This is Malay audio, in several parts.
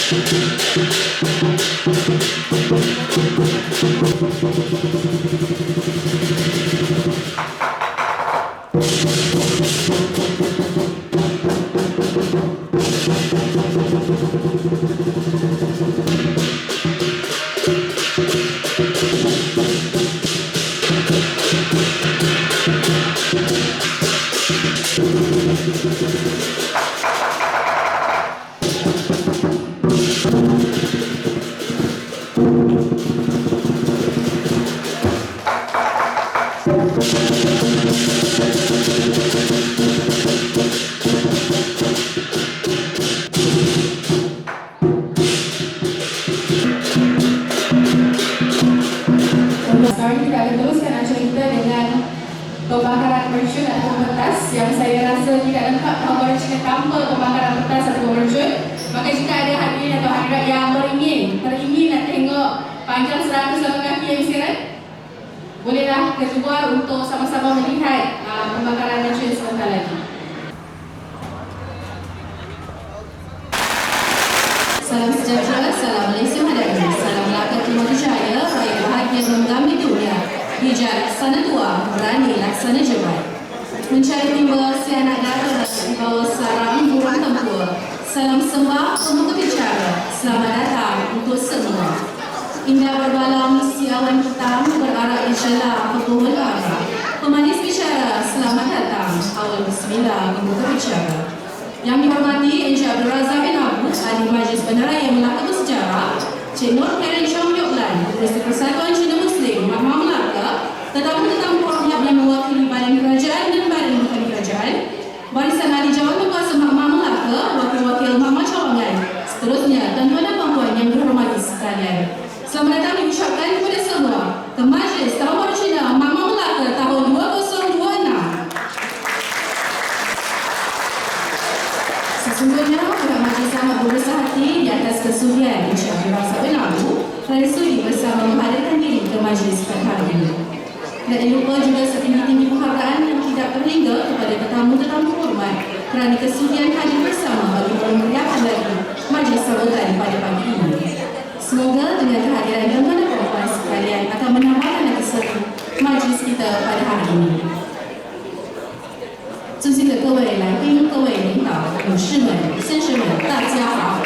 Sekarang kita akan teruskan acara kita dengan pembakaran mercun atau pentas yang saya rasa tidak lengkap kalau mereka tanpa pembakaran pentas atau mercun. Maka jika ada hadirin atau hadirat yang teringin nak tengok panjang 100 kaki yang sirat, bolehlah keluar untuk sama-sama melihat pembakaran mercun sebentar lagi. Salam sejahtera, salam Malaysia Madani, salam Melaka Timur Jaya, raya bahagia menggambar dunia, hijab laksana tua, berani laksana jebat. Mencari timbul si anak dara, bawa sarang burung tempur. Salam sembah pemuka bicara, selamat datang untuk semua. Indah berbalam si awan hitam, berarak insyaAllah pepohon arah. Pemanis bicara, selamat datang, awal bismillah pemuka bicara. Yang dihormati Encik Abdul Razak bin Abu, Ahli Majlis Bandaraya Melaka Bersejarah, Cik Nur Karen Chong Yok Lan, Ketua Persatuan Cina Muslim, Mahkamah Melaka, tetamu-tetamu hormat yang mewakili badan kerajaan dan badan bukan kerajaan, barisan ahli jawatan kuasa Mahkamah Melaka, wakil-wakil Mahkamah Cawangan, seterusnya, tuan-tuan dan puan-puan yang dihormati sekalian. Selamat datang diucapkan kepada semua ke Majlis Tahun Baru Cina Mahkamah Melaka tahun 2026. Sesungguhnya, pihak majlis sangat berbesar hati di atas kesudian Encik Abdul Razak bin Abu kerana sudi bersama menghadirkan diri ke majlis pada hari ini. Dan lupa juga setinggi-tinggi penghargaan yang tidak terhingga kepada tetamu-tetamu hormat kerana kesudian hadir bersama bagi memeriahkan lagi majlis sambutan pada pagi ini. Semoga dengan kehadiran tuan-tuan dan puan-puan sekalian akan menambahkan lagi seru majlis kita pada hari ini. 尊敬的各位来宾、各位领导、女士们、先生们，大家好！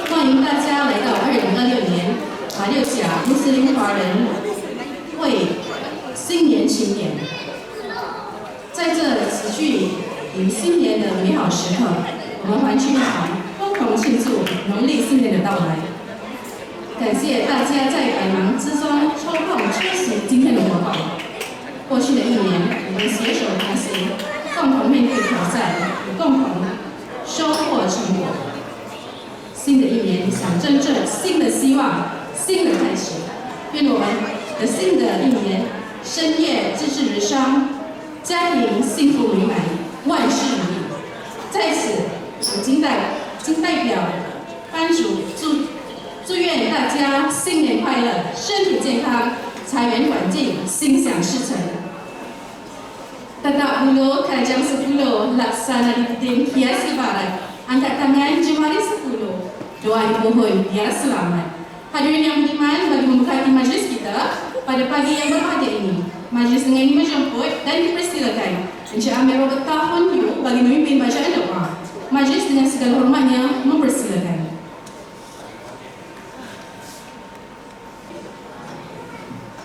欢迎大家来到2026年马六甲穆斯林华人会新年庆典。在这齐聚于新年的美好时刻，我们环聚一堂，共同庆祝农历新年的到来。感谢大家在百忙之中抽空出席今天的活动。过去的一年，我们携手同行。 共同面对挑战，共同收获成果。新的一年象征着新的希望、新的开始。愿我们的新的一年，深夜知识日商，家庭幸福美满，万事如意。在此，我谨代表班主祝愿大家新年快乐，身体健康，财源广进，心想事成。 Tetap dulu kajang 10 laksana didin hias lebaran. Angkat tangan jemari 10. Doa dimohon biar selamat. Hadirin yang beriman bagi memberkati majlis kita pada pagi yang berbahagia ini. Majlis dengan ini menjemput dan dipersilakan Encik Amir Robert Tahun Yu bagi memimpin bacaan doa. Majlis dengan segala hormatnya mempersilakan.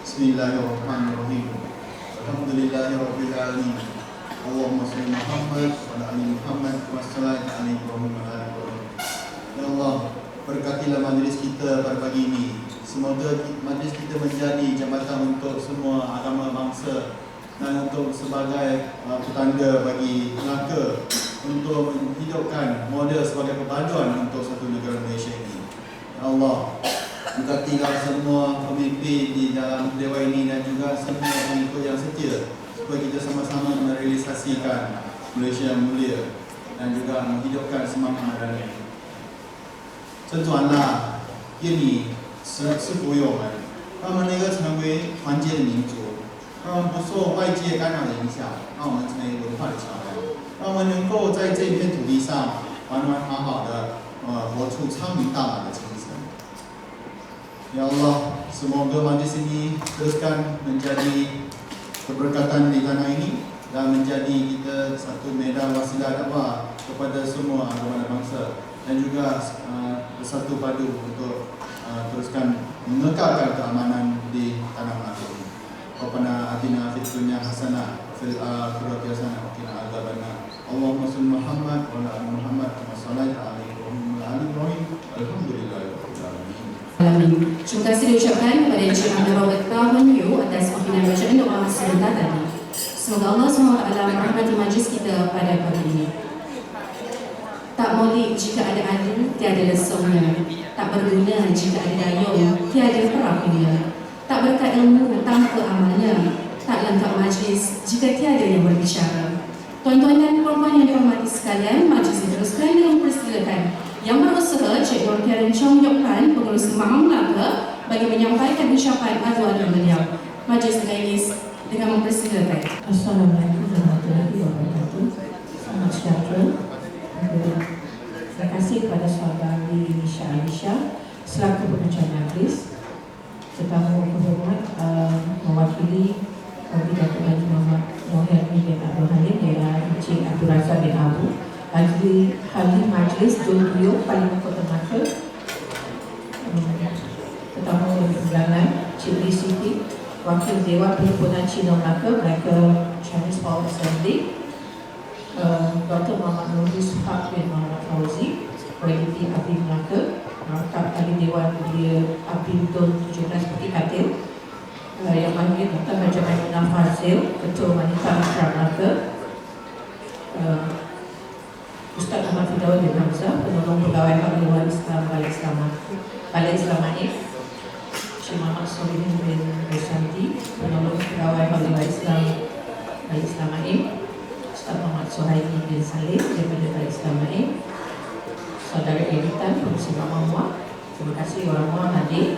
Bismillahirrahmanirrahim. Alhamdulillahirabbil alamin. Allahumma shalli Muhammad wa ala ali Muhammad wa sallallahu alaihi wa sallam. Ya Allah, berkatilah majlis kita pada pagi ini. Semoga majlis kita menjadi jambatan untuk semua agama bangsa dan untuk sebagai petanda bagi Melaka untuk menghidupkan model sebagai perpaduan untuk satu negara Malaysia ini. Ya Allah, berkatilah semua pemimpin di dalam dewan ini dan juga semua pengikut yang setia supaya kita sama-sama merealisasikan Malaysia yang mulia dan juga menghidupkan semangat dan 真传啦，愿你是福友们，让我们能够成为团结的民族，让我们不受外界干扰的影响，让我们成为文化的桥梁，让我们能够在这一片土地上缓缓好好的活出昌明大马的精神。Ya Allah, semoga majlis ini teruskan menjadi keberkatan di tanah ini dan menjadi kita satu medan wasilah dakwah kepada semua agama dan bangsa, dan juga bersatu padu untuk teruskan mengekalkan keamanan di tanah Melaka ini. Rabbana atina fid dunya hasanah fil akhirati hasanah wa qina adzabannar. Allahumma shalli Muhammad wa ala ali Muhammad kama shallaita ala Ibrahim wa ala ali Ibrahim. Alhamdulillahirabbil alamin. Terima kasih diucapkan kepada Encik Abdul Robert Tawanyu atas pimpinan bacaan doa sebentar tadi. Semoga Allah SWT merahmati majlis kita pada pagi ini. Tak molek jika ada adu, tiada lesungnya. Tak berguna jika ada dayung, tiada perahunya. Tak berkat ilmu tanpa amalnya. Tak lengkap majlis jika tiada yang berbicara. Tuan-tuan dan puan-puan yang dihormati sekalian, majlis diteruskan dengan persilakan Yang Berusaha Cik Nur Karen Chong Yok Kan, Pengurus Kemahang Melaka, bagi menyampaikan ucapan adu-adu beliau. Majlis Lainis dengan mempersilakan. Assalamualaikum warahmatullahi wabarakatuh. Selamat sejahtera. Terima kasih kepada saudari Nisha Alisha selaku pengacara majlis, tetamu berhormat mewakili Datuk Haji Muhammad Nohelmi bin Abdul Halim ialah Encik Abdul Razak bin Abu, ahli majlis Dulbio Parlimen Kota Melaka, tetamu undangan Cik Lee Siti, Wakil Dewan Perhimpunan Cina Melaka Chinese Power Assembly, Dr. Muhammad Nuri Suhab bin Muhammad Fauzi, Kualiti Abdi Melaka, Markab Ahli Dewan Mulia Abdi Dun 17 Bukit Katil, Yang Mahir Dr. Haji Maimunah Fazil, Ketua Wanita Akram Melaka, Ustaz Muhammad Fidawi bin Hamzah, Penolong Pegawai Haluan Islam Balai Islamai, Syekh Muhammad Solihin bin Resandi, Penolong Pegawai Haluan Islam Balai Islamai, Ustaz Muhammad Suhaimi bin Saleh daripada Balai Islamai, Saudara Editan Pengurusi Mama Muak, terima kasih orang Muak hadir,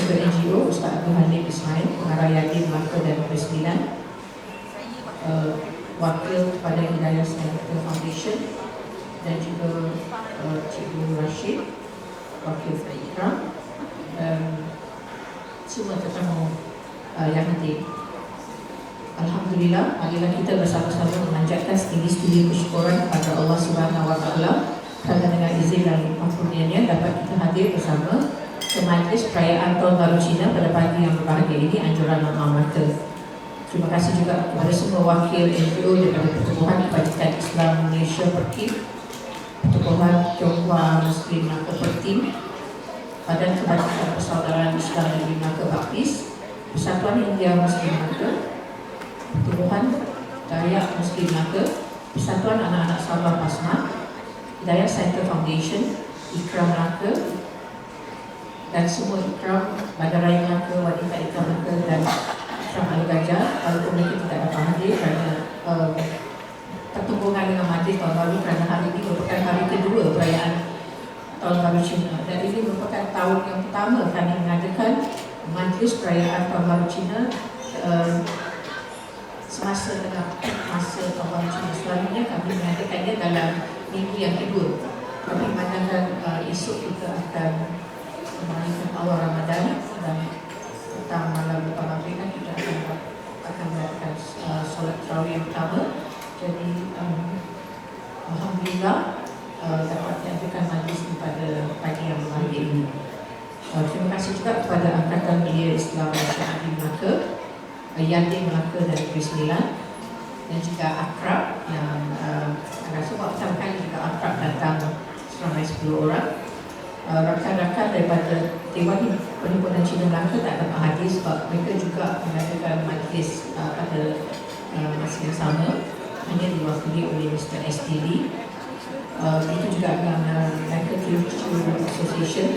juga NGO Ustaz Abdul Halim Ismail, Pengarah Yadin Melaka dan Negeri Sembilan, wakil kepada Hidayah Center Foundation, dan juga Cikgu Rashid, wakil Ikram, dan semua tetamu yang hadir. Alhamdulillah, marilah kita bersama-sama memanjatkan setinggi-tinggi kesyukuran kepada Allah Subhanahu Wa Taala kerana dengan izin dan limpah kurnianya dapat kita hadir bersama ke majlis perayaan Tahun Baru Cina pada pagi yang berbahagia ini, anjuran Mama Melaka. Terima kasih juga kepada semua wakil NGO daripada Pertubuhan Kebajikan Islam Malaysia Perkim, Pertubuhan Tionghoa Muslim Melaka Pertim, Badan Kebajikan Persaudaraan Islam Negeri Melaka Baptis, Persatuan India Muslim Melaka, Pertubuhan Dayak Muslim Melaka, Persatuan Anak-Anak Sabah Pasma, Hidayah Center Foundation, Ikram Melaka, dan semua Ikram, Bandaraya Melaka, Wanita Ikram Melaka dan Ikram Al-Gajah. Walaupun mereka tidak dapat hadir kerana pertumbuhan dengan majlis Tahun Baru, kerana hari ini merupakan hari kedua perayaan Tahun Baru Cina, dan ini merupakan tahun yang pertama kami mengadakan majlis perayaan Tahun Baru Cina semasa dengan masa Tahun Baru Cina. Selalunya kami mengadakannya dalam minggu yang kedua, tapi memandangkan esok kita akan merayakan awal Ramadan dan petang malam lepas maghrib kan kita akan melakukan solat tarawih yang pertama. Jadi Alhamdulillah dapat diadakan majlis pada pagi yang berbahagia ini. Terima kasih juga kepada Angkatan Belia Islam Malaysia Abdi Melaka, Yadin Melaka dan Negeri Sembilan, dan juga Akrab yang rasa pertama kali juga Akrab datang seramai 10 orang. Rakan-rakan daripada Dewan Perhimpunan Cina Melaka tak dapat hadir sebab mereka juga mengadakan majlis pada masa yang sama, hanya diwakili oleh Mr. S.T. Lee. Itu juga dengan Melaka Teachers Association.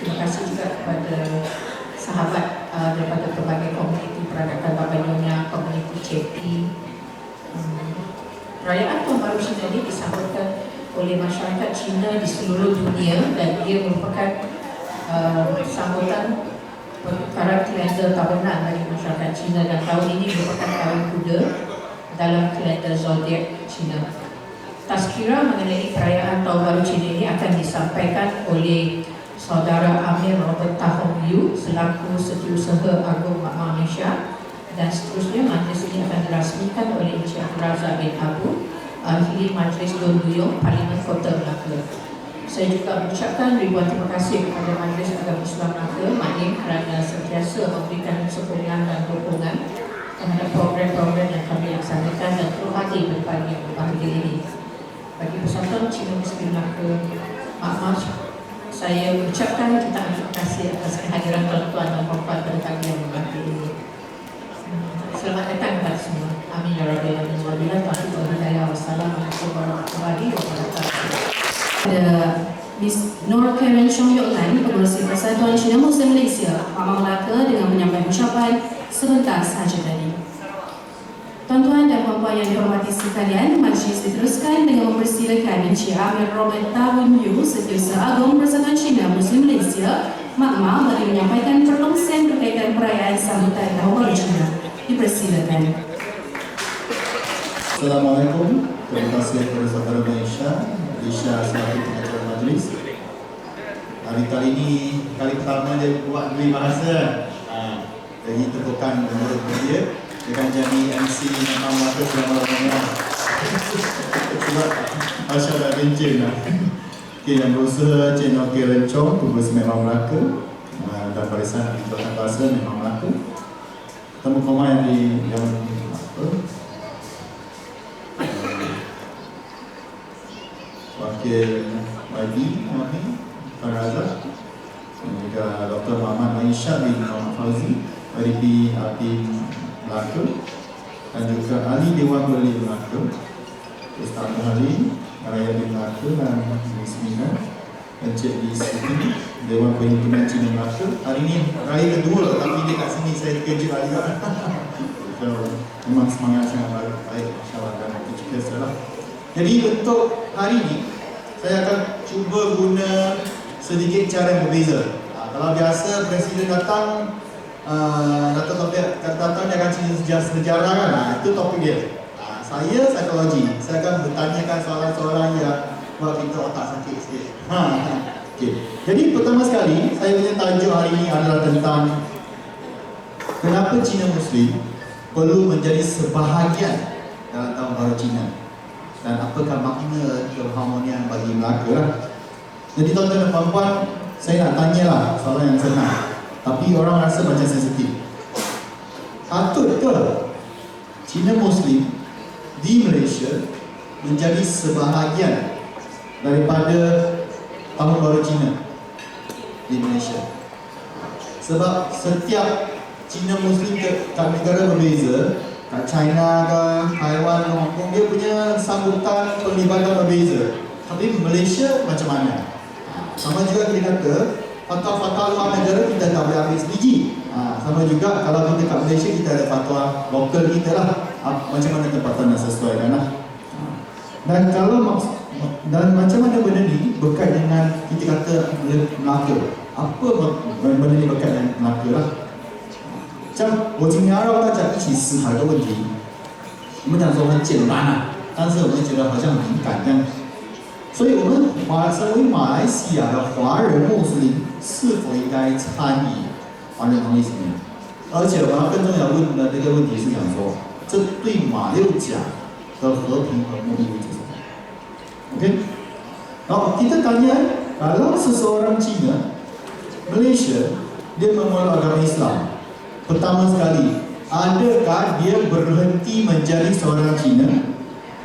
Terima kasih juga kepada sahabat daripada pelbagai komuniti peradaban Baba Nyonya, komuniti CP. Perayaan Tahun Baru Cina ini disambutkan oleh masyarakat Cina di seluruh dunia dan dia merupakan sambutan pertukaran kalender tahunan bagi masyarakat Cina, dan tahun ini merupakan tahun kuda dalam kalender zodiak Cina. Tazkirah mengenai perayaan Tahun Baru Cina ini akan disampaikan oleh Saudara Amir Robert Tahong Yu selaku Setiausaha Agung Makmah Malaysia, dan seterusnya majlis ini akan dirasmikan oleh Encik Abdul Razak bin Abu, Ahli Majlis Dun Duyung Parlimen Kota Melaka. Saya juga mengucapkan ribuan terima kasih kepada Majlis Agama Islam Melaka MAIM kerana sentiasa memberikan sokongan dan dukungan terhadap program-program yang kami laksanakan dan terhati pada yang berbahagia ini. Bagi persatuan Cina Muslim Melaka, maaf, saya mengucapkan jutaan terima kasih atas kehadiran tuan-tuan dan puan-puan pada pagi yang berbahagia ini. Selamat datang kepada semua. Amin ya rabbal alamin. Wabillahi taufiq wal hidayah. Wassalamualaikum warahmatullahi wabarakatuh. Ada Miss Nur Karen Chong Yok Lan, Pengerusi Persatuan Cina Muslim Malaysia, Makmah Melaka, dengan menyampaikan ucapan sebentar sahaja tadi. Tuan-tuan dan puan-puan yang dihormati sekalian, majlis diteruskan dengan mempersilakan Encik Amir Robert Tahong Yu, Setiausaha Agung Persatuan Cina Muslim Malaysia, Makmah, bagi menyampaikan perkongsian berkaitan perayaan sambutan Tahun Baru Cina. Dipersilakan. Assalamualaikum. Terima kasih kepada saudara Malaysia selaku pengacara majlis. Hari kali ini kali pertama dia buat dua bahasa. Jadi tepukan menurut dia akan jadi MC Makmah Melaka selama-lamanya. Sebab Masya Allah bencin lah. Okay, yang berusaha Cik Nur Karen Chong, Pengerusi Makmah Melaka, dan barisan Jabatan Bahasa Makmah Melaka. Temu koma yang Wakil YB Tuan Razak, dan juga Dr. Muhammad Aisyah bin Muhammad Fauzi, YDP Atim Melaka, dan juga ahli Dewan Beli Melaka, Ustaz Muhammad Raya bin Melaka, dan Bismillah, Encik di Siti Dewan Perhimpunan Cina Melaka. Hari ini raya kedua, tapi dia kat sini saya kerja lah juga. Memang semangat sangat baik, insyaAllah, dan waktu juga salah. Jadi untuk hari ini saya akan cuba guna sedikit cara yang berbeza. Kalau biasa Presiden datang, topik datang dia akan cerita sejarah kan, itu topik dia. Saya psikologi, saya akan bertanyakan soalan-soalan yang buat kita otak sakit sikit. Okay. Jadi pertama sekali saya punya tajuk hari ini adalah tentang kenapa Cina Muslim perlu menjadi sebahagian dalam Tahun Baru Cina, dan apakah makna keharmonian bagi Melaka lah. Jadi tuan-tuan dan puan-puan, saya nak tanyalah soalan yang senang, tapi orang rasa macam sensitif. Patut ke Cina Muslim di Malaysia menjadi sebahagian daripada Tahun Baru Cina di Malaysia? Sebab setiap Cina Muslim kat negara berbeza, kat China ke, Taiwan, Hong Kong, dia punya sambutan perlibatan berbeza. Tapi Malaysia macam mana? Sama juga kita kata, fatwa-fatwa luar negara kita tak boleh ambil sebiji. Sama juga kalau kita kat Malaysia, kita ada fatwa lokal kita lah. Macam mana tempatan nak sesuaikan lah. Dan macam mana benda ni berkait dengan kita kata Melaka? Apa benda ni berkait dengan Melaka lah? 像我今天要让大家一起思考一个问题，我们讲说很简单啊，但是我们觉得好像很敏感这样。所以，我们身为马来西亚的华人穆斯林，是否应该参与华人同意行为？而且，我要更重要问的这个问题是讲说，这对马六甲的和平和睦意味着什么 ？OK， 然后kita tanya, kalau seseorang Cina, Malaysia, dia memeluk agama Islam. Pertama sekali, adakah dia berhenti menjadi seorang Cina?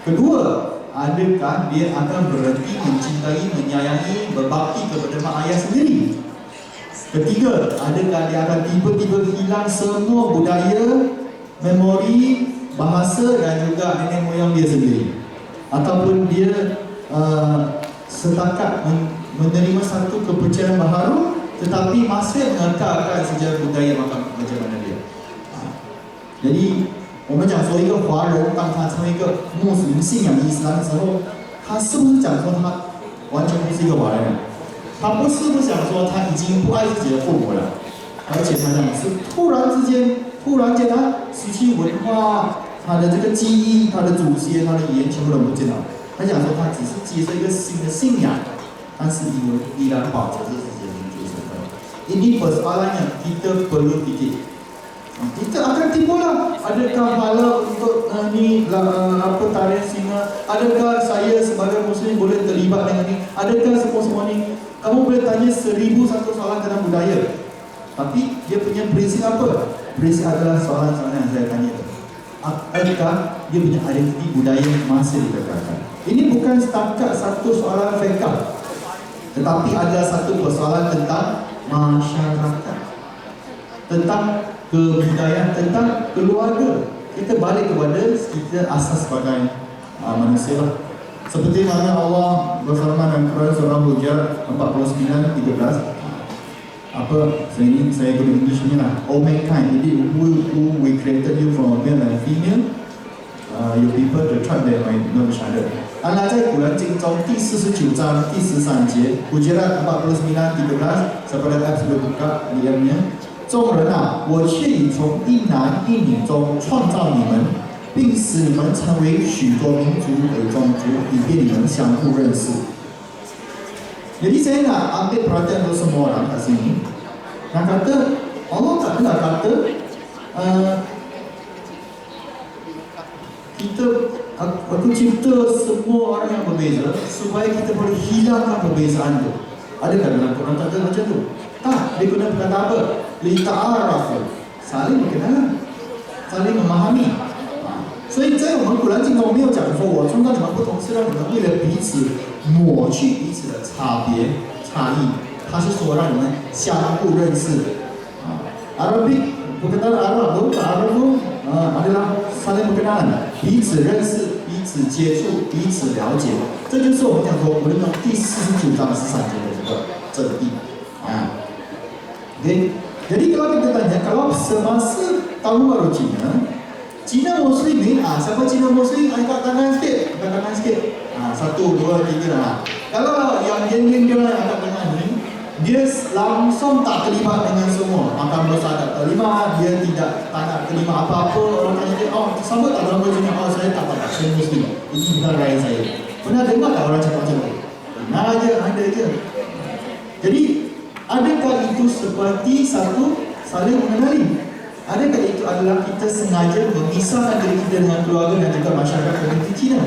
Kedua, adakah dia akan berhenti mencintai, menyayangi, berbakti kepada mak ayah sendiri? Ketiga, adakah dia akan tiba-tiba hilang semua budaya, memori, bahasa dan juga nenek moyang dia sendiri? Ataupun dia setakat menerima satu kepercayaan baharu, tetapi masih mengekalkan sejarah budaya macam mana dia. Jadi，我们讲说一个华人，当他成为一个穆斯林信仰伊斯兰的时候，他是不是讲说他完全不是一个华人了？他不是不想说他已经不爱自己的父母了，而且他讲是突然间他失去文化，他的这个记忆，他的祖先，他的语言全部都不见了。他讲说他只是接受一个新的信仰，但是依然保持着自己的民族身份。Ini persoalan yang kita perlu fikir. Kita akan tipu lah. Adakah pahala untuk tarian singa? Adakah saya sebagai Muslim boleh terlibat dengan ini? Adakah semua ni? Kamu boleh tanya 1001 soalan tentang budaya. Tapi dia punya prinsip apa? Prinsip adalah soalan-soalan yang saya tanya. Adakah dia punya identiti budaya masih dikekalkan? Ini bukan setakat satu soalan fiqh, tetapi ada satu persoalan tentang masyarakat, tentang kebudayaan, tentang keluarga. Kita balik kepada kita asas sebagai manusia lah. Seperti mana Allah berfirman dalam Quran surah Hujurat 49:13. Saya guna English ni lah. O mankind, indeed who we created you from a male and female, your people, the tribe that might know each other. 安拉在古兰经中第49章第13节 Hujurat 49:13 sepada ayat berbuka diamnya, 众人啊，我却已从一男一女中创造你们，并使你们成为许多民族为种族，以便你们相互认识。Jadi saya nak ambil perhatian untuk semua orang kat sini. Nak kata Allah tak nak kata aku cipta semua orang yang berbeza supaya kita boleh hilangkan perbezaan itu. Adakah dalam Quran tak ada macam tu? Tak, dia guna perkata apa? Lita'arafu, saling berkenalan, saling memahami. 所以在我们古兰经中没有讲说我创造你们不同是让你们为了彼此抹去彼此的差别差异，他是说让你们相互认识。Arabic perkataan Arab adalah saling berkenalan, 彼此认识、彼此接触、彼此了解。这就是我们讲说我们用第49章13节的这个真谛。Okay. Jadi kalau kita tanya, kalau semasa tahun baru Cina Muslimin, siapa Cina Muslim? Angkat tangan sikit, angkat tangan sikit. 1, 2, 3 lah. Kalau yang geng-geng dia angkat tangan ni, dia langsung tak terlibat dengan semua. Makan besar tak terlibat, dia tak nak terlibat apa-apa. Orang tanya dia, sama tak dalam Cina? Saya tak, saya Muslim. Ini bukan raya saya. Pernah dengar tak orang cakap macam tu? Benar aja, ada je. Jadi, adakah itu seperti satu saling mengenali? Adakah itu adalah kita sengaja memisahkan diri kita dengan keluarga dan juga masyarakat komuniti Cina?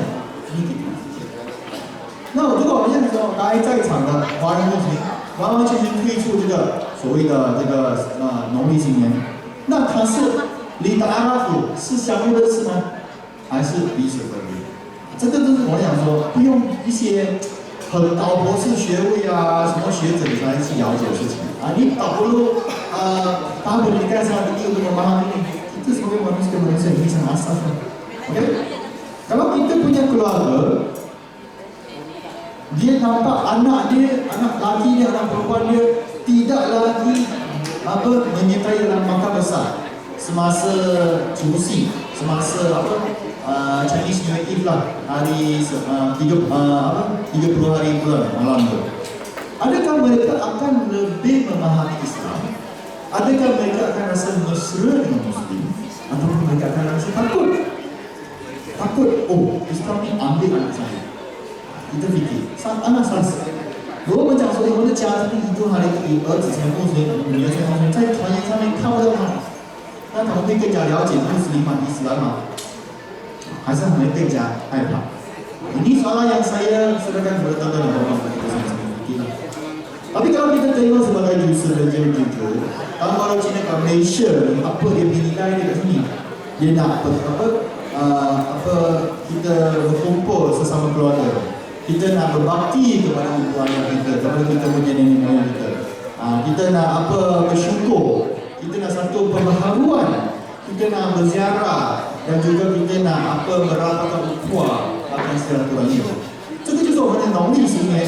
Ini kita fikir. 那如果我们现在说来在场的华人公民完完全全退出这个所谓的这个农历新年，那他是离的阿拉夫是相互认识吗？还是彼此分离？这个都是我想说，不用一些很高博士学位什么学者才去了解的事情你tak perlu tahu pendidikan sangat tinggi untuk memahami ini. Kita sebagai manusia ini sangat asas. Okay? Kalau kita punya keluarga, dia nampak anak dia, anak lelaki dia, anak perempuan dia tidak lagi menyertai dalam makan besar semasa Cusi, semasa Chinese New Year Eve lah, hari 30 hari bulan malam tu. Adakah mereka akan lebih memahami Islam? Adakah mereka akan rasa mesra dengan Muslim? Atau mereka akan rasa takut? Takut, Islam ni ambil anak saya. Kita fikir, anak saya。如果我们讲说我们的家庭一度还以儿子成穆斯林，女儿成穆斯林，在团员上面看不到他，那他们会更加了解穆斯林吗？伊斯兰吗？还是他们更加害怕？Ini soalan yang saya silakan bertanya kepada kita. Tapi kalau kita tengok sebagai user dan jujur, kalau orang Cina kat Malaysia ni, apa dia nilai dia kat sini? Dia nak kita berkumpul sesama keluarga. Kita nak berbakti kepada ibu ayah kita, kepada kita punya nenek moyang kita. Kita nak bersyukur. Kita nak satu pembaharuan. Kita nak berziarah dan juga kita nak merapatkan ukhuwah akan silaturahmi. 这个就是我们的农历新年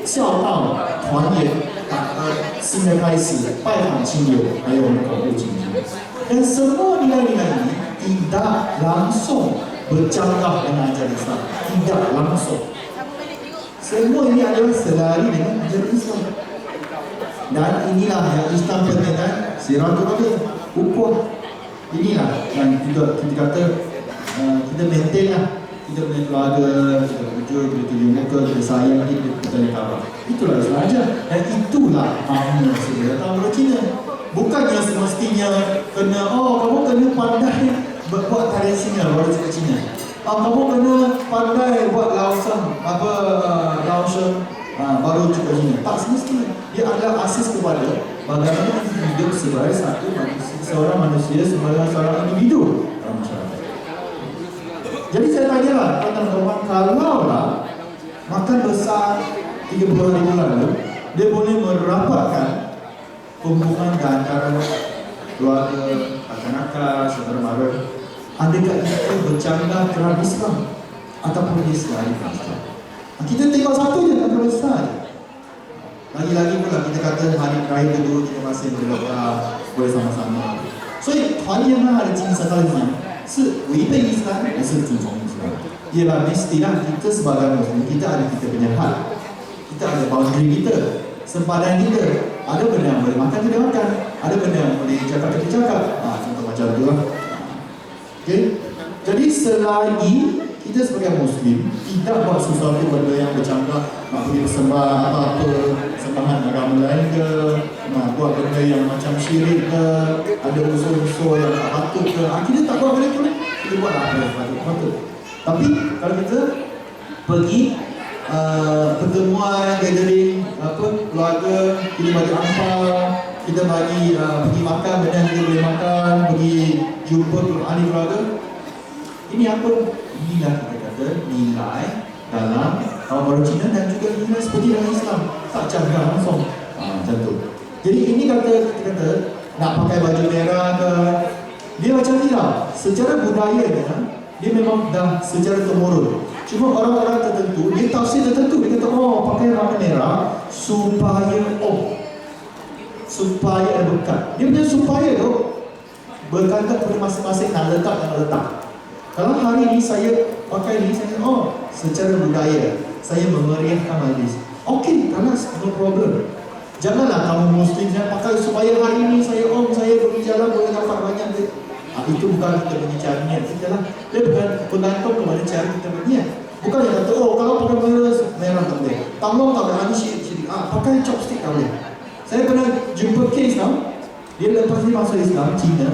孝道团圆新的开始，拜访亲友，还有我们广布亲戚。Dan semua nilai-nilai ini tidak langsung bercanggah dengan ajaran Islam, tidak langsung. Semua ini adalah selari dengan ajaran Islam. Dan inilah yang Islam pentingkan silaturahmi, ukhuwah. Inilah yang juga kita kata kita maintain lah kita punya keluarga, kita wujud, kita tunjuk muka, kita sayang, kita tanya khabar. Itulah Islam ajar. Dan itulah makna sebenarnya datang dari Cina. Bukannya semestinya kena, kamu kena pandai buat tarian singa baru cakap Cina. Kamu kena pandai buat laosan, laosan baru cakap Cina. Tak semestinya. Dia adalah asas kepada bagaimana kita hidup sebagai satu manusia, seorang manusia, sebagai seorang individu dalam masyarakat. Jadi saya tanyalah teman-teman, kalau lah makan besar 30 hari lalu, dia boleh merapatkan hubungan antara keluarga, kakak-kakak, saudara mara. Adakah kita bercanggah terhadap Islam ataupun Islam? Kita tengok satu je, tak besar. Lagi-lagi pula kita kata hari terakhir kedua kita masih boleh sama-sama. 所以团圆呢，它的精神到底是什么？是违背伊斯兰还是遵从伊斯兰？ Ialah mestilah kita sebagai Muslim, kita ada kita punya hak, kita ada boundary kita, sempadan kita. Ada benda yang boleh makan kita makan, ada benda yang boleh cakap kita cakap. Contoh macam tu lah. Okay? Jadi selagi kita sebagai Muslim tidak buat sesuatu benda yang bercanggah, nak pergi bersembah apa-apa, sembahan agama lain ke, buat benda yang macam syirik ke, ada unsur-unsur yang tak patut ke, kita tak buat benda tu, kita buat apa yang patut. Tapi kalau kita pergi pertemuan, gathering, keluarga, kita bagi angpau, kita bagi pergi makan benda yang kita boleh makan, pergi jumpa ahli keluarga, ini apa? Inilah kita kata nilai dalam tahun baru Cina dan juga nilai seperti dalam Islam, tak canggah langsung macam tu. Jadi ini kita kata nak pakai baju merah ke, dia macam ni lah. Secara budayanya dia memang dah secara temurun. Cuma orang-orang tertentu, dia tafsir tertentu, dia kata pakai warna merah supaya ada berkat. Dia punya supaya tu bergantung pada masing-masing nak letak. Kalau hari ini saya pakai ni, saya secara budaya saya memeriahkan majlis. Okey, karena no problem. Janganlah kamu Muslim yang pakai supaya hari ini saya pergi jalan boleh dapat banyak duit. Itu bukan kita punya cara niat. Dia bukan bergantung kepada cara kita berniat. Bukan yang kata kalau pakai merah tak boleh. Tolong tak boleh, syirik. Pakai chopstick tak boleh. Saya pernah jumpa case tau. Dia lepas ni masuk Islam Cina,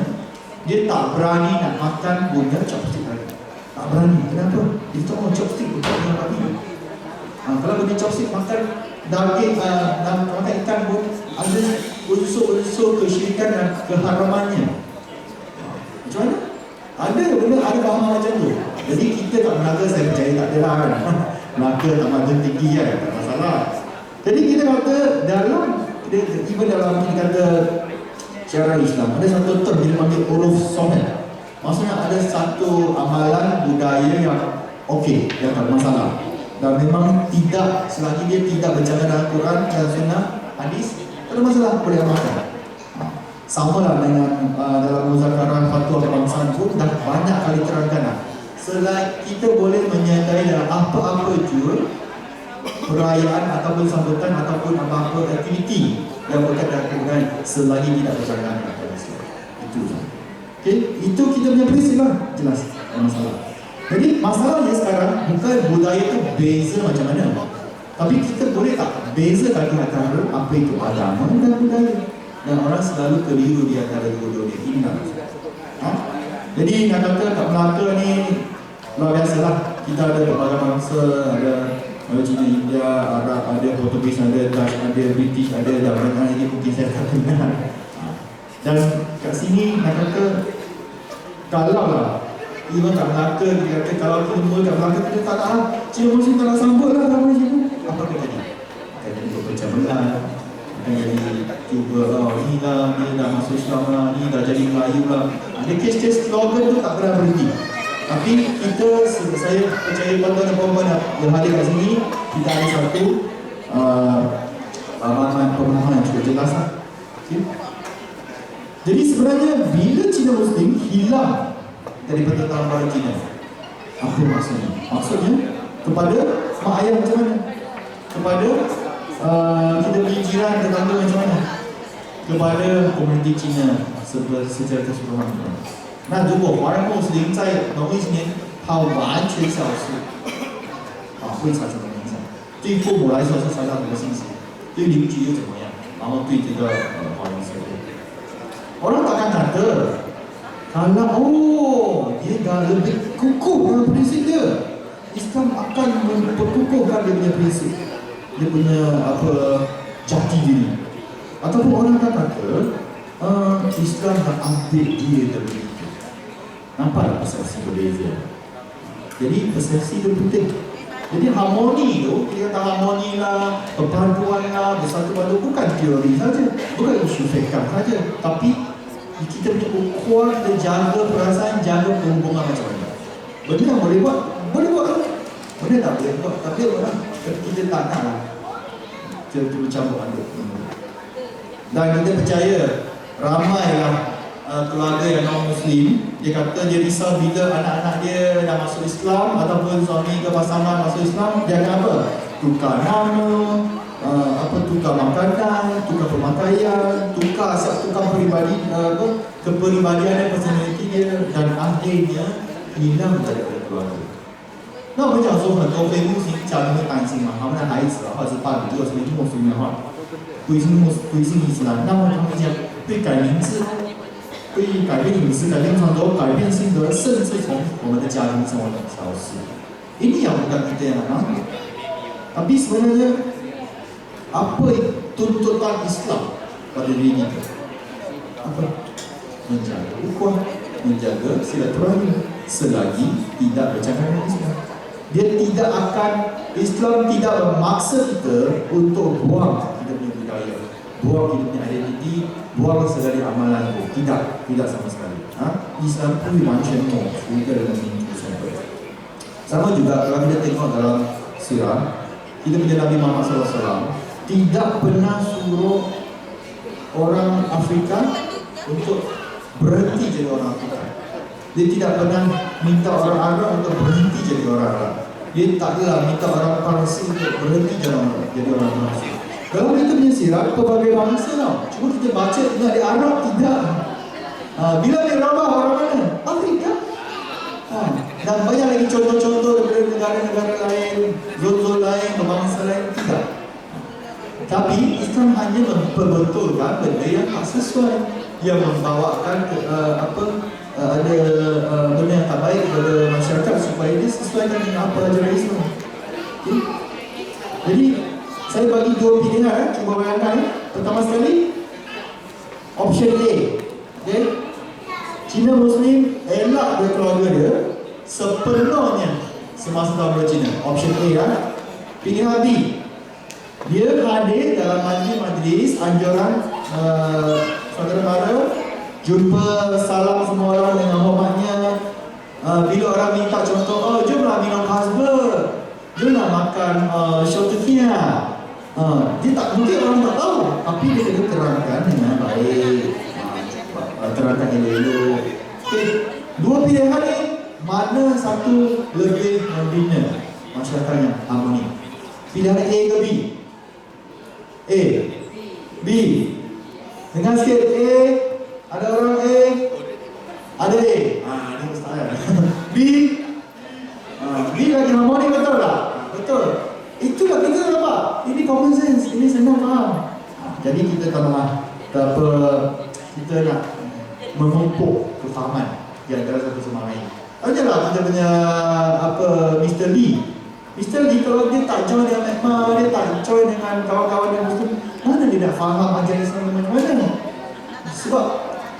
dia tak berani nak makan guna chopstick lagi. Tak berani. Kenapa? Dia tahu chopstick bukan yang babi. Kalau guna chopstick makan daging, makan ikan pun ada unsur-unsur kesyirikan dan keharamannya. Macam mana? Ada benda, ada bahan macam tu. Jadi kita kat Melaka saya percaya tak ada lah kan. Melaka tak makan tinggi kan, tak masalah. Jadi kita kata dalam kita kata cara Islam ada satu term dia panggil uruf soheh. Maksudnya ada satu amalan budaya yang okey, yang tak masalah. Dan memang tidak, selagi dia tidak bercanggah dalam Quran dan Sunnah, hadis, tak ada masalah, boleh amalkan. Sama lah dengan dalam muzakarah fatwa kebangsaan pun dah banyak kali terangkan. Selagi kita boleh menyertai dalam apa-apa jua perayaan ataupun sambutan ataupun apa-apa aktiviti yang berkaitan dengan selagi tidak bercanggah dengan Islam. Itu je. Okay? Itu kita punya prinsip lah. Jelas, tak masalah. Jadi masalahnya sekarang bukan budaya itu beza macam mana, tapi kita boleh tak bezakan antara apa itu agama dan budaya. Dan orang selalu keliru di antara dua-dua ni. Ini nak jadi nak kata kat Melaka ni luar biasa lah. Kita ada berbagai bangsa, ada Cina, India, Arab, ada Portugis, ada Dutch, ada British, ada dah banyak lagi mungkin saya tak kenal. Dan kat sini nak kata kalau lah even kat Melaka, dia kata kalau kita mula kat Melaka kita tak nak Cina Muslim tak nak sambut lah sama Cina. Apa kata dia? Kata dia berpecah belah. Jadi cuba ni dah masuk Islam lah, ni dah jadi Melayu lah. Ada kes-kes slogan tu tak pernah berhenti. Tapi saya percaya tuan-tuan dan puan-puan yang hadir kat sini, kita ada satu pemahaman cukup jelas lah. Okay. Jadi sebenarnya bila Cina Muslim hilang daripada tahun baru Cina, apa maksudnya? Maksudnya kepada mak ayah macam mana? Kepada kita punya jiran, tetangga macam mana? Kepada komuniti Cina secara keseluruhan. 那如果华人穆斯林在农历新年它完全消失，会产生什么影响？对父母来说是传达什么信息？对邻居又怎么样？然后对这个华人社会，orang takkan kata kalau dia dah lebih kukuh dengan prinsip dia, Islam akan memperkukuhkan dia punya prinsip, dia punya jati diri. Ataupun orang akan kata Islam dah ambil dia daripada kita. Nampak persepsi berbeza. Jadi persepsi itu penting. Jadi harmoni tu, kita kata harmoni lah, perpaduan lah, bersatu padu bukan teori saja, bukan isu fiqh saja, tapi kita punya ukuran, kita jaga perasaan, jaga hubungan macam mana. Benda yang boleh buat lah. Benda tak boleh buat, tak boleh buat lah. Kita tak nak lah. Kita bercampur aduk. Dan kita percaya, ramai lah keluarga yang non-Muslim, dia kata dia risau bila anak-anak dia dah masuk Islam ataupun suami ke pasangan masuk Islam, dia akan apa? Tukar nama, tukar makanan, tukar pemakaian, tukar kepribadian dan personality dia, dan akhirnya hilang daripada keluarga. 那我们讲说很多非穆斯林家庭会担心嘛，他们的孩子或者是伴侣如果是穆斯林的话，归信伊斯兰，那么他们讲会改名字，会改变饮食、改变穿着、改变性格，甚至从我们的家庭生活中消失。Ini yang bukan kita yang nak. Tapi sebenarnya apa tuntutan Islam pada diri kita? Apa? Menjaga ukhuwah, menjaga silaturahmi selagi tidak bercakap dengan Islam. Dia tidak akan, Islam tidak memaksa kita untuk buang kita punya budaya, buang kita punya identiti, buang segala amalan itu. Tidak sama sekali. Islam pun dimancing juga dalam minggu sampai. Sama juga kalau kita tengok dalam sirah, kita punya Nabi Muhammad SAW tidak pernah suruh orang Afrika untuk berhenti jadi orang Afrika. Dia tidak pernah minta orang Arab untuk berhenti jadi orang Arab. Dia taklah minta orang Parsi untuk berhenti jadi orang Parsi. Kalau kita punya sirah, pelbagai bangsa tau. Cuma kita baca tidak di Arab, tidak. Bila dia Rabah, orang mana? Afrika. Dan banyak lagi contoh-contoh daripada negara-negara lain, zon-zon lain, berbangsa lain, tidak. Tapi Islam hanya memperbetulkan benda yang tak sesuai, yang membawakan ada benda yang tak baik kepada masyarakat supaya dia sesuaikan dengan apa ajaran Islam. Okay? Jadi saya bagi dua pilihan, cuba bayangkan. Pertama sekali, option A. Okay? Cina Muslim elak dari keluarga dia sepenuhnya semasa tahun Cina. Option A ya. Pilihan B, dia hadir dalam majlis anjuran saudara mara, jumpa salam semua orang dengan hormatnya. Bila orang minta contoh, jomlah minum khasbah, jomlah makan syautukia. Dia tak, mungkin orang tak tahu, tapi dia kena terangkan dengan baik, terangkan elok-elok. Okay. Dua pilihan ni, mana satu lebih membina masyarakat yang harmoni? Pilihan A ke B? A. B. Dengar sikit. A. Ada orang A? Ada A? Ini mustahil. B. B lagi harmoni, betul tak? Betul. Itulah kita dapat. Ini common sense. Ini senang faham. Jadi kita tak kita nak memumpuk kefahaman di antara satu sama lain. Ajalah kita punya Mr. Lee. Mr. Lee kalau dia tak join dengan Myanmar, dia tak join dengan kawan-kawan yang Muslim, mana dia nak faham ajaran Islam macam mana? Sebab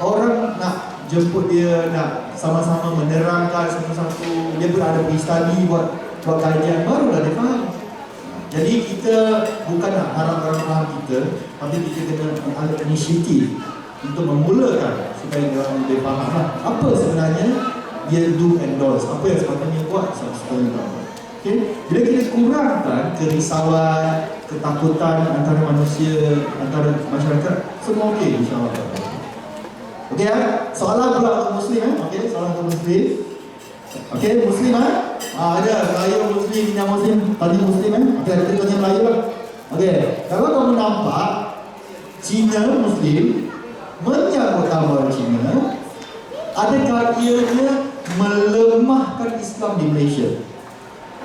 orang nak jemput dia, nak sama-sama menerangkan satu-satu, dia pun ada pergi study, buat kajian, barulah dia faham. Jadi kita bukan nak harap orang faham kita, tapi kita kena ada inisiatif untuk memulakan supaya orang lebih faham apa sebenarnya dia do and don'ts, apa yang sepatutnya buat, sepatutnya tak buat. Okay? Bila kita kurangkan kerisauan, ketakutan antara manusia, antara masyarakat, semua okey insya-Allah. Okey ya? Soalan pula untuk Muslim okey, soalan untuk Muslim. Okey, Muslim ada Melayu Muslim, yang Muslim, tadi Muslim okey, kita tanya Melayu lah. Okey, kalau kamu nampak Cina Muslim menyambut tahun Cina, adakah ianya melemahkan Islam Islam di Malaysia,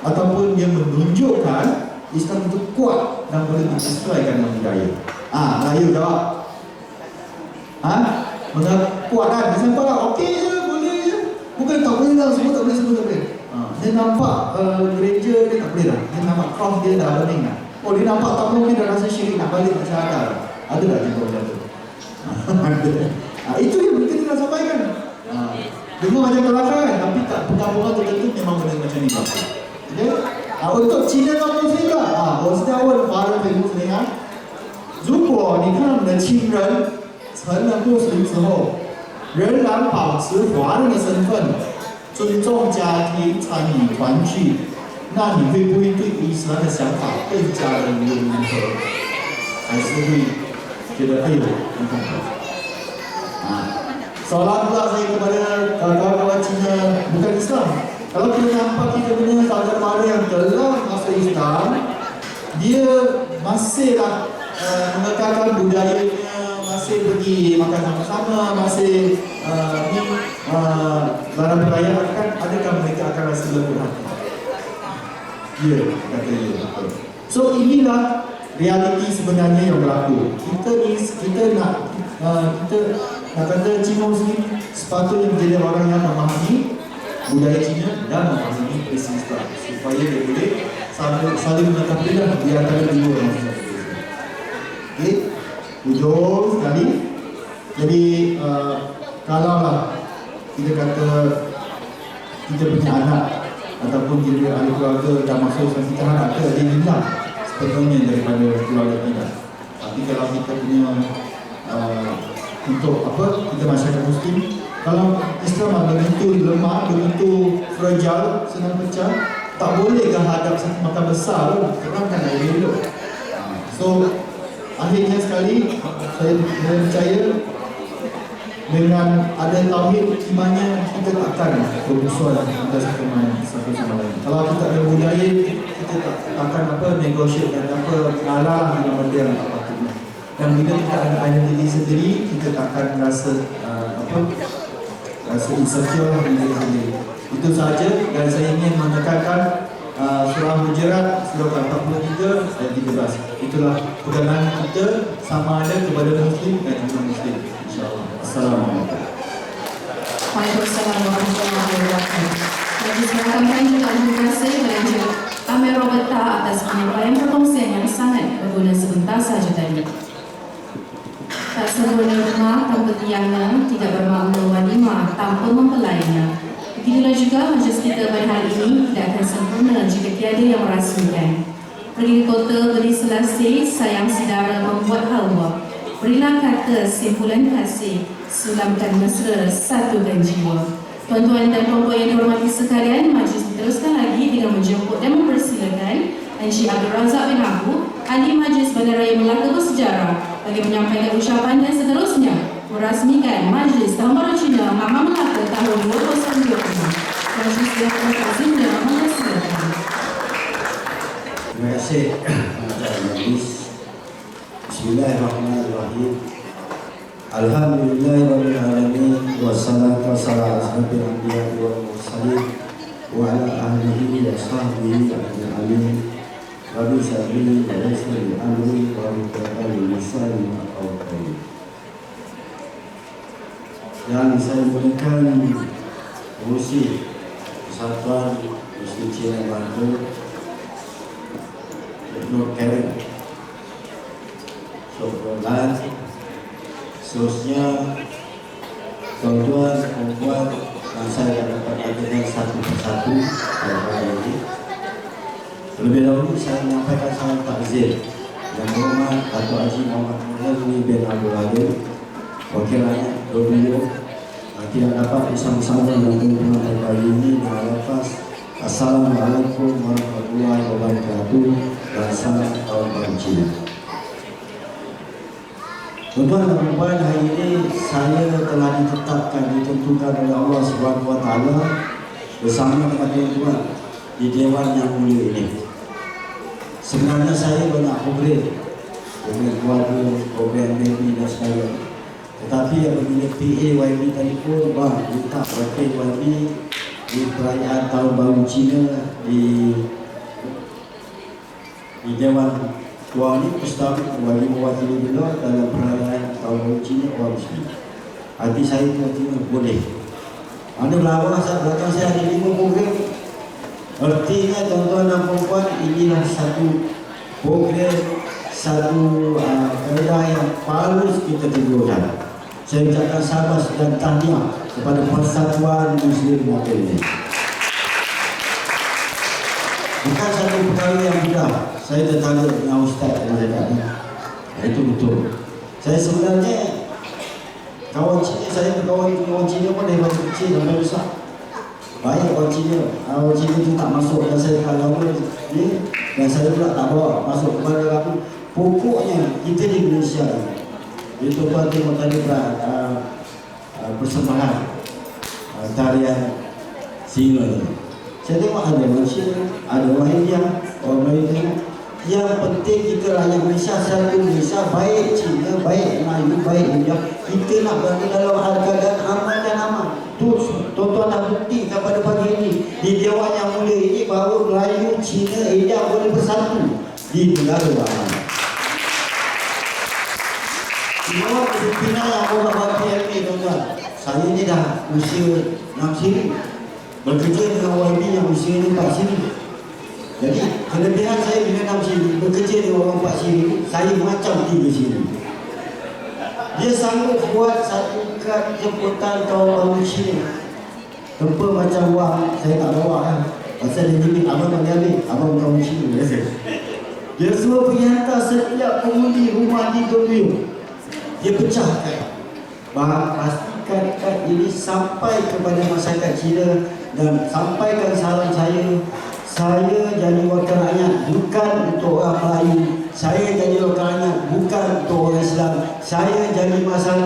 ataupun dia menunjukkan Islam itu kuat dan boleh disesuaikan dengan budaya. Melayu jawab. Kuat kan? Dia nampak lah, okey je, boleh je. Bukan tak boleh lah, semua tak boleh. Dia nampak gereja dia tak boleh lah. Dia nampak cross dia dah bening lah. Oh, dia nampak tamu dia dah rasa syirik, nak balik nak syahadat. Ada tak cerita macam tu? Itu yang kita nak sampaikan. Dengar macam kelakar kan, tapi tak perkampungan tertentu memang benda macam ni. Okay? Untuk Cina dan Muslim lah，我是在问华人和穆斯林啊，如果你看你的亲人成了穆斯林之后，仍然保持华人的身份，尊重家庭，参与团聚，那你会不会对伊斯兰的想法更加的如何？还是会觉得哎呦，很恐怖？Soalan pula saya kepada kawan-kawan Cina bukan Islam. Kalau kita nampak kita punya saudara mara yang telah masuk Islam, dia masihlah mengekalkan budayanya, masih pergi makan sama-sama, masih dalam perayaan, kan adakah mereka akan rasa lebih hati? Ya, kata dia. So inilah realiti sebenarnya yang berlaku. Kita nak kata Cina Muslim sepatutnya menjadi orang yang memahami budaya Cina dan memahami Islam supaya dia boleh saling menetapkan di antara dua orang tersebut. Okey, ujung sekali. Jadi kalaulah kita kata kita punya anak ataupun kita ahli keluarga dah masuk Islam, kita harap ada dia hilang sepenuhnya daripada keluarga kita. Tapi kalau kita punya untuk kita masyarakat Muslim, kalau Islam begitu lemah, begitu fragile, senang pecah, tak bolehkah hadap satu makan besar terangkan dari dulu. So akhirnya sekali saya percaya dengan ada tauhid imannya, kita takkan bermusuhan antara satu sama lain. Kalau kita ada budaya, kita takkan negotiate dan mengalah dengan benda yang tak patutnya. Dan bila kita ada identiti sendiri, kita takkan rasa rasa insecure diri sendiri. Itu sahaja, dan saya ingin menekankan surah Hujurat surah 43 ayat 13. Itulah pegangan kita sama ada kepada Muslim dan non-Muslim, insyaAllah. Assalamualaikum. Waalaikumsalam warahmatullahi wabarakatuh. Bagi sebarang kami juga terima kasih kepada Amir Roberta atas penyampaian perkongsian yang sangat berguna sebentar sahaja tadi. Tak sempurna rumah tanpa tiangnya, tidak bermakna walimah tanpa mempelainya. Begitulah juga majlis kita pada hari ini tidak akan sempurna jika tiada yang merasmikan. Pergi ke kota, beri selasih, sayang saudara membuat halwa. Berilah kata simpulan kasih, sulamkan mesra, satukan jiwa. Tuan-tuan dan puan-puan yang dihormati sekalian, majlis diteruskan lagi dengan menjemput dan mempersilakan Encik Abdul Razak bin Abu, Ahli Majlis Bandaraya Melaka Bersejarah, bagi menyampaikan ucapan dan seterusnya merasmikan Majlis Tahun Baru Cina Mama Melaka tahun 2022. Majlis Direktur Azim dan mempersilakan. Terima kasih kepada Majlis. Bismillahirrahmanirrahim. Alhamdulillahirabbil alamin, wassalatu wassalamu ala asyrofil anbiya'i wal mursalin wa ala alihi wa sahbihi ajma'in. Rabbi syrahli wa yassir li amri wa hlul 'uqdatam min lisani yafqahu qawli. Yang saya muliakan Pengerusi Persatuan Muslim Cina Melaka Nur Karen Sokolan, seterusnya tuan-tuan, perempuan yang saya dapat katakan satu persatu pada hari ini. Terlebih dahulu saya menyampaikan salam takzim yang berhormat Datuk Haji Muhammad Mulazmi bin Abdul Halim, wakil rakyat beliau tidak dapat bersama-sama dalam kunjungan pada hari ini dengan lafaz Assalamualaikum warahmatullahi wabarakatuh dan salam tahun baru Cina. Tuan-tuan dan puan, hari ini saya telah ditetapkan, ditentukan oleh Allah SWT bersama dengan tuan-tuan di Dewan yang mulia ini. Sebenarnya saya banyak program keluarga, program baby dan sebagainya. Tetapi apabila PA YB telefon, minta wakil YB di perayaan Tahun Baru Cina di Dewan Tuan ini Ustaz bagi mewakili beliau dalam perayaan Tahun Baru Cina orang Muslim. Hati saya tiba-tiba boleh. Ada belakang saya ada 5 program. Artinya tuan-tuan dan puan, inilah satu program, satu kaedah yang harus kita teguhkan. Saya ucapkan sahabat dan tahniah kepada Persatuan Muslim Malaysia ini. Bukan satu perkara yang mudah. Saya tertanya dengan Ustaz yang cakap, itu betul. Saya sebenarnya kawan Cina, saya berkawan dengan orang Cina pun dari masa kecil sampai besar. Baik orang Cina tu tak masuk dan saya tak lama ni, dan saya pula tak bawa masuk kepada aku. Pokoknya kita di Malaysia itu tuan tengok tadi persembahan tarian singa ni. Saya tengok ada orang Cina, ada orang India, orang Malaysia. Yang penting kita rakyat Malaysia, satu Malaysia, baik Cina, baik Melayu, baik India, kita nak berada dalam keadaan aman dan aman. Tuan-tuan dah buktikan pada pagi ini di Dewan yang mulia ini bahawa Melayu, Cina, India boleh bersatu di negara aman. Semua kepimpinan yang orang bagi ini, tuan-tuan, saya ni dah usia 6 siri, bekerja dengan YB yang usia ni 4 siri. Jadi kelebihan saya bila 6 siri, bekerja dengan orang 4 siri, saya macam 3 siri. Dia sanggup buat satu kad jemputan Tahun Baru Cina. Tempa macam wang, saya tak bawa kan. Pasal dia limit, abang tak ambil, abang Tahun Cina biasa. Dia suruh pergi hantar setiap pengundi rumah di Gombiong. Dia pecahkan. Pastikan kad ini sampai kepada masyarakat Cina dan sampaikan salam saya. Saya jadi wakil rakyat bukan untuk orang Melayu. Saya jadi wakil rakyat bukan untuk orang Islam. Saya jadi wakil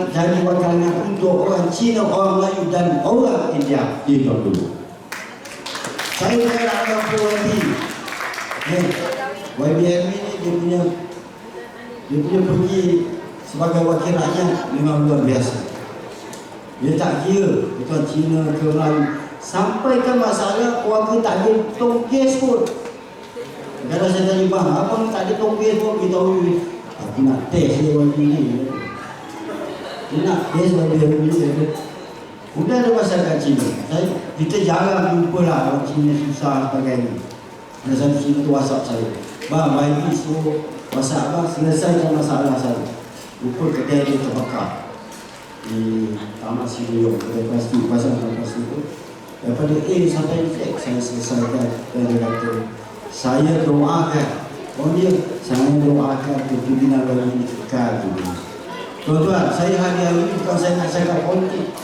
rakyat untuk orang Cina, orang Melayu dan orang India. Itu dulu. Saya tidak akan YB. YB ni dia punya pergi sebagai wakil rakyat memang luar biasa. Dia tak kira bukan Cina ke Melayu. Sampaikan masalah keluarga tak ada tongkes pun. Kadang saya tanya, bang, abang tak ada tongkes pun, beritahu ni. Aku nak test dia YB ni. Dia nak test YB ni. Sudah ada masyarakat Cina. Kita jarang jumpa lah orang Cina susah sebagainya. Ada satu Cina tu WhatsApp saya, bang, YB suruh WhatsApp abang selesaikan masalah saya. Lupa kedai dia terbakar di Taman Siriung, kedai plastik, pasang plastik tu. Daripada A sampai Z saya selesaikan. Dan dia kata, saya doakan, saya doakan kepimpinan baru ini kekal. Tuan-tuan, saya hari ini bukan saya nak cakap politik.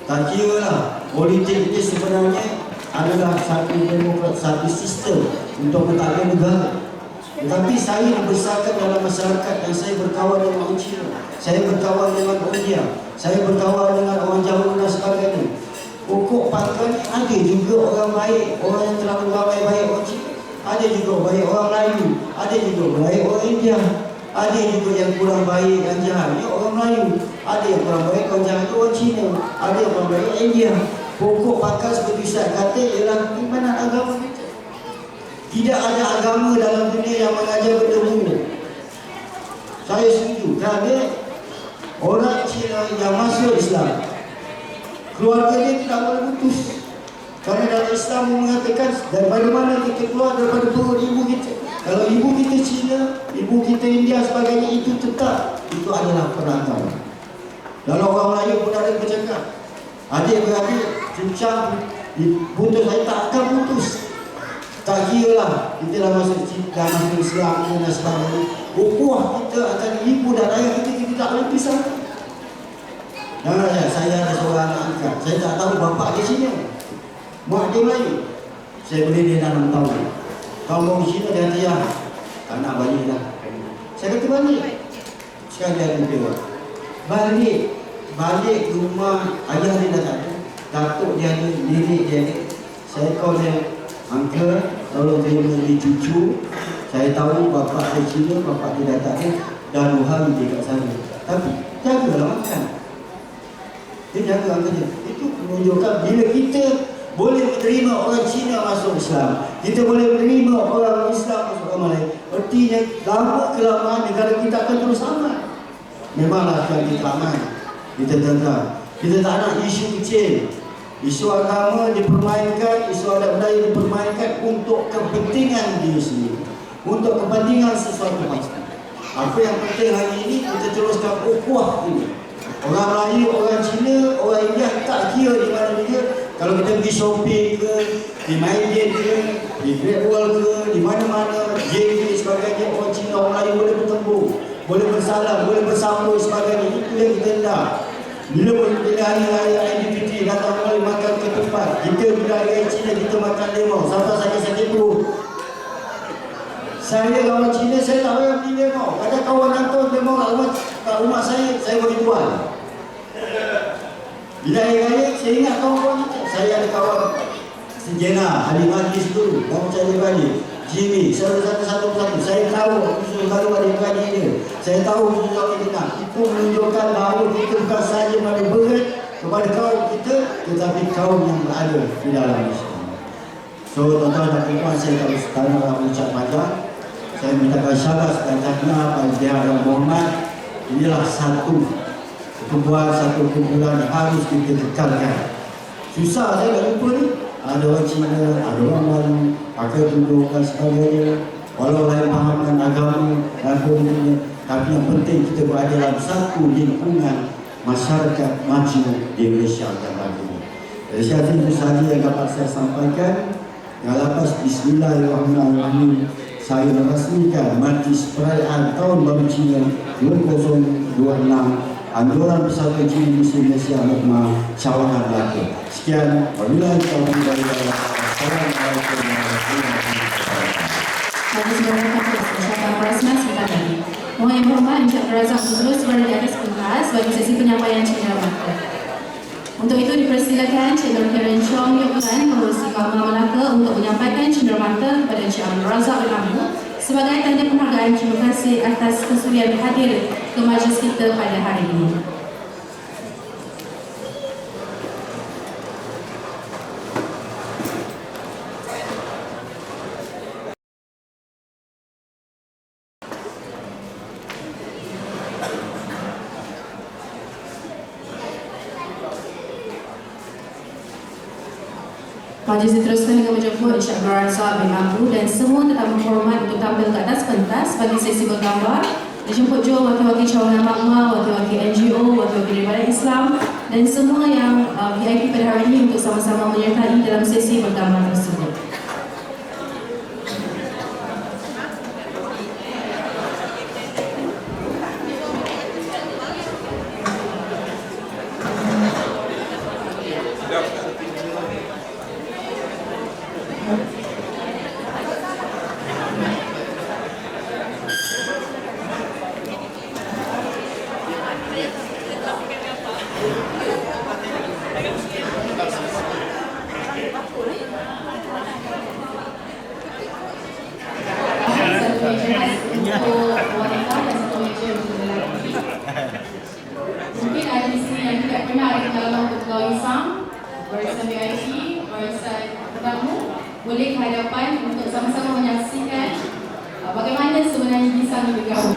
Tak kira lah, politik ini sebenarnya adalah satu sistem untuk mentakkan negara. Tetapi saya dibesarkan dalam masyarakat yang saya berkawan dengan orang Cina, saya berkawan dengan orang India, saya berkawan dengan orang Jawa dan sebagainya. Pokok pangkal ada juga orang baik, orang yang telah berbuat baik orang Cina, ada juga baik orang Melayu, ada juga baik orang India, ada juga yang kurang baik yang jahatnya orang Melayu, ada yang kurang baik orang jahat orang Cina, ada yang kurang baik India. Pokok pangkal seperti Ustaz kata ialah keimanan agama kita. Tidak ada agama dalam dunia yang mengajar benda buruk. Saya setuju kerana orang Cina yang masuk Islam, keluarga dia tidak boleh putus. Kerana dalam Islam mengatakan daripada mana kita keluar, daripada perut ibu kita. Kalau ibu kita Cina, ibu kita India sebagainya, itu tetap itu adalah perantau. Dalam orang Melayu pun ada bercakap, adik-beradik cincang putus, saya tak akan putus. Tak kira lah kita dah masuk Islam dan sebagainya, ukhuwah kita akan ibu dan ayah kita tak boleh pisah. Jangan saya ada seorang anak angkat, saya tak tahu bapa dia Cina, mak dia Melayu. Saya beli dia dah 6 tahun. Tahun baru Cina dia kata, ya, tak nak balik dah. Saya kata balik. Sekarang dia ada balik ke rumah ayah dia dah tak ada, datuk dia ada, nenek dia ada. Saya call dia, uncle, tolong terima beli cucu. Saya tahu bapa dia Cina, bapa dia dah tak ada, dah 2 hari dia kat sana. Tapi jagalah makan. Dia jaga angkanya. Itu menunjukkan bila kita boleh menerima orang Cina masuk Islam, kita boleh menerima orang Islam masuk agama lain. Artinya lama kelamaan negara kita akan terus aman. Memanglah akan kita aman, kita tentang. Kita tak nak isu kecil, isu agama dipermainkan, isu adat budaya dipermainkan untuk kepentingan diri sendiri, untuk kepentingan sesuatu pasti. Apa yang penting hari ini kita teruskan ukhuwah ini. Orang Melayu, orang Cina, orang India tak kira di mana dia. Kalau kita pergi shopping ke, di Maiden ke, di Great Wall ke, di mana-mana, JK sebagainya, orang Cina, orang Melayu boleh bertemu, boleh bersalam, boleh bersambung sebagainya. Itu yang kita nak. Bila hari raya Aidilfitri datang boleh makan ke tempat. Kita bila hari Cina kita makan lemau, sampai sakit-sakit perut. Saya orang Cina, saya tak payah beli lemau. Kadang kawan hantar lemau kat rumah saya boleh jual. Bila hari raya, saya ingat kawan-kawan kita. Saya ada kawan sejenak, ahli majlis dulu, kawan saya balik. Jimmy, satu-satu. Saya tahu usul baru adik-adik dia. Saya tahu usul yang kita nak. Itu menunjukkan bahawa kita bukan sahaja pada berat kepada kaum kita, tetapi kaum yang berada di dalam Islam. So, tuan-tuan dan puan, saya tak nak ucap panjang. Saya mintakan syabas dan tahniah pada pihak yang berhormat. Inilah satu perkumpulan, satu kumpulan yang harus kita kekalkan. Susah saya nak jumpa ni. Ada orang Cina, ada orang Melayu, pakai tudung dan sebagainya. Walau lain pahaman agama dan sebagainya, tapi yang penting kita berada dalam satu lingkungan masyarakat maju di Malaysia dan lainnya. Dari sini itu sahaja yang dapat saya sampaikan. Yang lepas Bismillahirrahmanirrahim, saya merasmikan majlis perayaan Tahun Baru Cina 2026 Anjuran Persatuan Cina Muslim Malaysia Mukma Cawangan Melaka. Sekian, wabillahi taufiq wal hidayah. Assalamualaikum warahmatullahi wabarakatuh. Bagi saudara kampus, ucapan Prasnas kita tadi. Mohon yang berhormat Encik Razak terus berada di atas pentas bagi sesi penyampaian Cina Melaka. Untuk itu dipersilakan Encik Nur Karen Chong Yoklan, Pengurusi Kaum Melaka untuk menyampaikan cenderamata kepada Encik Abdul Razak Berlamu sebagai tanda penghargaan terima kasih atas kesudian hadir ke majlis kita pada hari ini. Majlis diteruskan dengan menjemput Encik Abdul Razak bin Abu dan semua tetamu hormat untuk tampil ke atas pentas bagi sesi bergambar. Dijemput juga wakil-wakil cawangan makma, wakil-wakil NGO, wakil-wakil daripada Islam dan semua yang VIP pada hari ini untuk sama-sama menyertai dalam sesi bergambar tersebut. Mungkin ada di sini yang tidak pernah ada pengalaman untuk pegawai Islam, barisan VIP, barisan tetamu, boleh ke hadapan untuk sama-sama menyaksikan bagaimana sebenarnya Islam bergaul.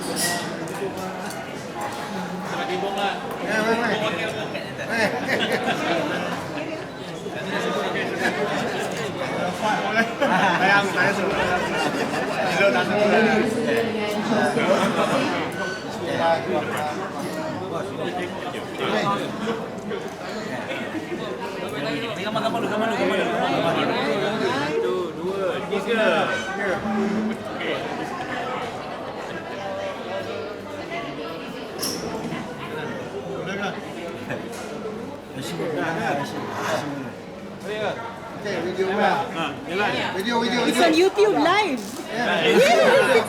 Video. It's on YouTube live. It's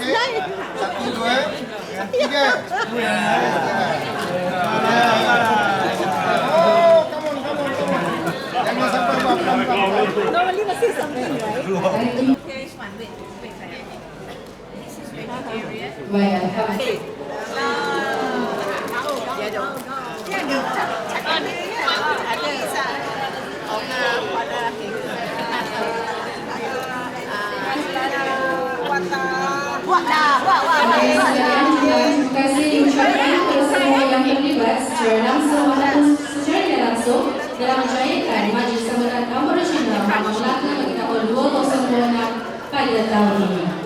live. 1, 2, 3. Come on. Jangan sampai buat. Normally must say something, right? Baik, alhamdulillah. Dia ada cakap ada pada Sekalian juga terima kasih diucapkan kepada semua yang terlibat secara langsung ataupun secara tidak langsung dalam menjayakan Majlis Sambutan Kampung Nasional Melaka bagi tahun 2026 pada tahun ini.